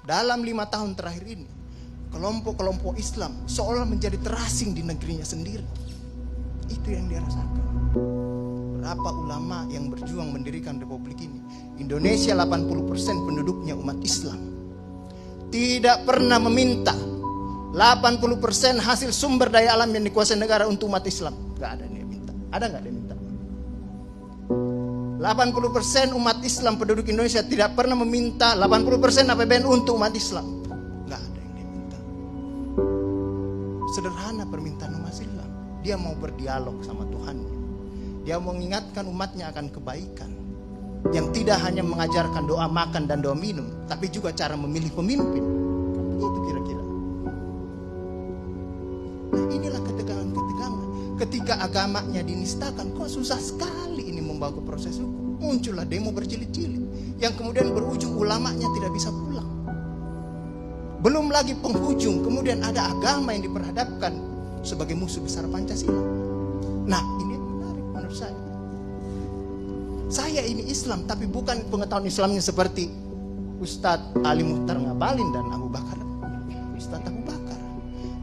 dalam 5 tahun terakhir ini, kelompok-kelompok Islam seolah menjadi terasing di negerinya sendiri. Itu yang dia rasakan. Berapa ulama yang berjuang mendirikan republik ini? Indonesia 80% penduduknya umat Islam. Tidak pernah meminta 80% hasil sumber daya alam yang dikuasai negara untuk umat Islam. Gak ada yang dia minta. Ada gak dia minta? 80% umat Islam penduduk Indonesia tidak pernah meminta 80% APBN untuk umat Islam. Gak ada yang dia minta. Sederhana permintaan umat Islam. Dia mau berdialog sama Tuhannya. Dia mau mengingatkan umatnya akan kebaikan. Yang tidak hanya mengajarkan doa makan dan doa minum, tapi juga cara memilih pemimpin. Itu kira-kira. Nah, inilah ketegangan-ketegangan. Ketika agamanya dinistakan, kok susah sekali ini membawa ke proses hukum. Muncullah demo berjilid-jilid, yang kemudian berujung ulamanya tidak bisa pulang. Belum lagi penghujung, kemudian ada agama yang diperhadapkan sebagai musuh besar Pancasila. Nah, ini yang menarik menurut saya. Saya ini Islam, tapi bukan pengetahuan Islamnya seperti Ustadz Ali Muhtar Ngabalin dan Abu Bakar, Ustadz Abu Bakar.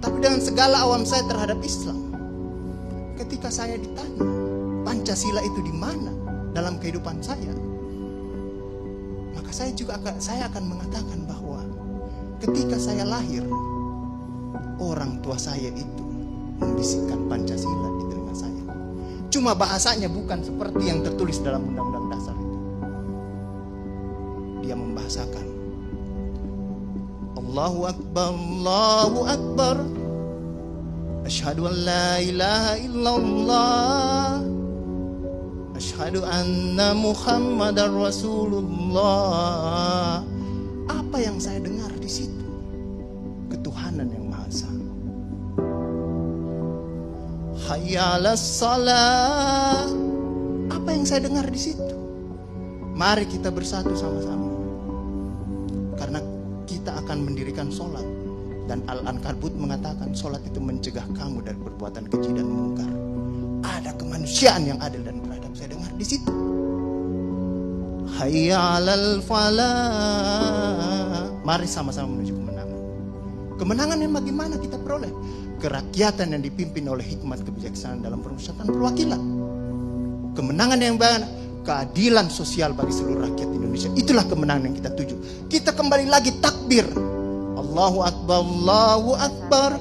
Tapi dengan segala awam saya terhadap Islam, ketika saya ditanya Pancasila itu di mana dalam kehidupan saya, maka saya akan mengatakan bahwa ketika saya lahir, orang tua saya itu membisikkan Pancasila di telinga saya. Cuma bahasanya bukan seperti yang tertulis dalam Undang-Undang Dasar itu. Dia membahasakan Allahu Akbar, Allahu Akbar, Asyhadu an la ilaha illallah, Asyhadu anna Muhammadar Rasulullah. Apa yang saya dengar di situ? Ketuhanan yang Maha Esa. Hayya 'alas shalah. Apa yang saya dengar di situ? Mari kita bersatu sama-sama. Karena kita akan mendirikan sholat. Dan Al-Ankabut mengatakan sholat itu mencegah kamu dari perbuatan keji dan mungkar. Ada kemanusiaan yang adil dan beradab. Saya dengar di situ. Hayya 'alal falah. Mari sama-sama menuju kemenangan. Kemenangan yang bagaimana kita peroleh? Kerakyatan yang dipimpin oleh hikmat kebijaksanaan dalam permusyawaratan perwakilan. Kemenangan yang bagaimana? Keadilan sosial bagi seluruh rakyat Indonesia. Itulah kemenangan yang kita tuju. Kita kembali lagi takbir. Allahu Akbar, Allahu Akbar,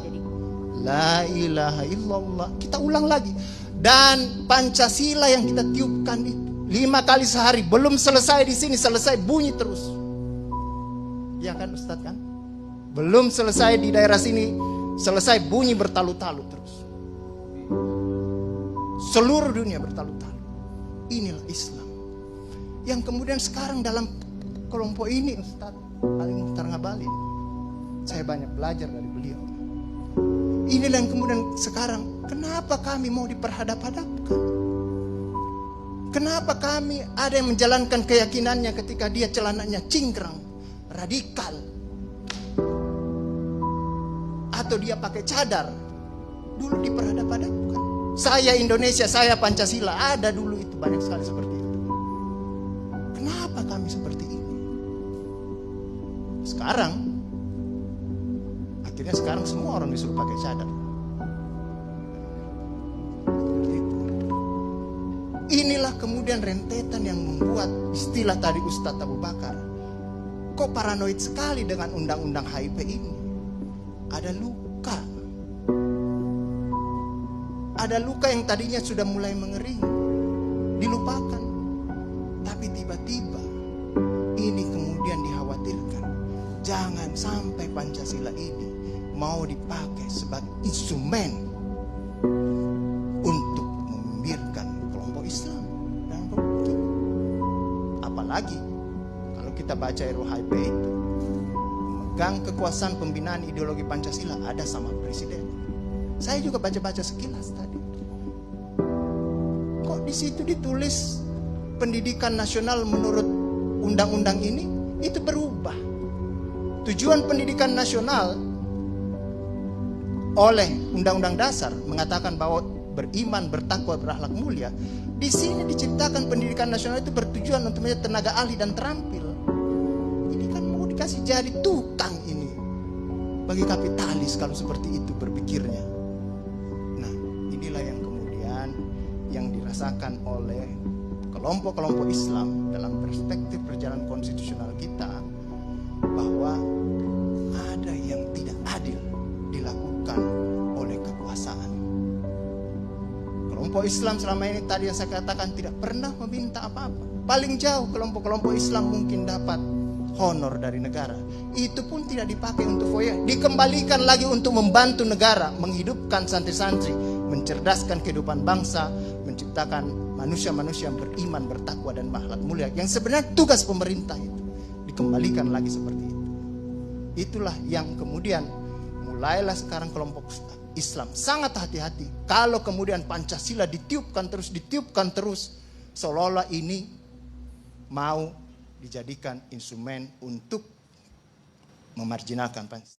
la ilaha illallah. Kita ulang lagi. Dan Pancasila yang kita tiupkan itu 5 kali sehari, belum selesai di sini, selesai bunyi terus. Ya kan Ustaz kan? Belum selesai di daerah sini, selesai bunyi bertalu-talu terus. Seluruh dunia bertalu-talu. Inilah Islam. Yang kemudian sekarang dalam kelompok ini Ustaz Ali Muhtar Ngabalin, saya banyak belajar dari beliau. Inilah yang kemudian sekarang, kenapa kami mau diperhadap-hadapkan? Kenapa kami ada yang menjalankan keyakinannya ketika dia celananya cingkrang, radikal, atau dia pakai cadar, dulu diperhadap-hadapkan. Saya Indonesia, saya Pancasila, ada dulu itu banyak sekali seperti itu. Kenapa kami seperti ini? Akhirnya sekarang semua orang disuruh pakai cadar. Inilah kemudian rentetan yang membuat istilah tadi Ustadz Abu Bakar, kok paranoid sekali dengan undang-undang HIP ini. Ada luka. Ada luka yang tadinya sudah mulai mengering, dilupakan. Tapi tiba-tiba ini kemudian dikhawatirkan, jangan sampai Pancasila ini mau dipakai sebagai instrumen untuk membibirkan kelompok Islam dan kelompok ini. Apalagi kalau kita baca RUU-HIP itu, memegang kekuasaan pembinaan ideologi Pancasila ada sama presiden. Saya juga baca-baca sekilas tadi. Kok di situ ditulis pendidikan nasional menurut undang-undang ini itu berubah. Tujuan pendidikan nasional oleh Undang-Undang Dasar mengatakan bahwa beriman, bertakwa, berakhlak mulia. Di sini diciptakan pendidikan nasional itu bertujuan untuk menjadi tenaga ahli dan terampil. Ini kan mau dikasih jadi tukang ini bagi kapitalis kalau seperti itu berpikirnya. Nah, inilah yang kemudian yang dirasakan oleh kelompok-kelompok Islam dalam perspektif perjalanan konstitusional kita, bahwa ada yang tidak adil dilakukan oleh kekuasaan. Kelompok Islam selama ini tadi yang saya katakan tidak pernah meminta apa-apa. Paling jauh kelompok-kelompok Islam mungkin dapat honor dari negara. Itu pun tidak dipakai untuk foya, dikembalikan lagi untuk membantu negara menghidupkan santri-santri, mencerdaskan kehidupan bangsa, menciptakan manusia-manusia yang beriman, bertakwa dan akhlak mulia. Yang sebenarnya tugas pemerintah itu dikembalikan lagi seperti itu. Itulah yang kemudian mulailah sekarang kelompok Islam sangat hati-hati kalau kemudian Pancasila ditiupkan terus, seolah-olah ini mau dijadikan instrumen untuk memarjinalkan Pancasila.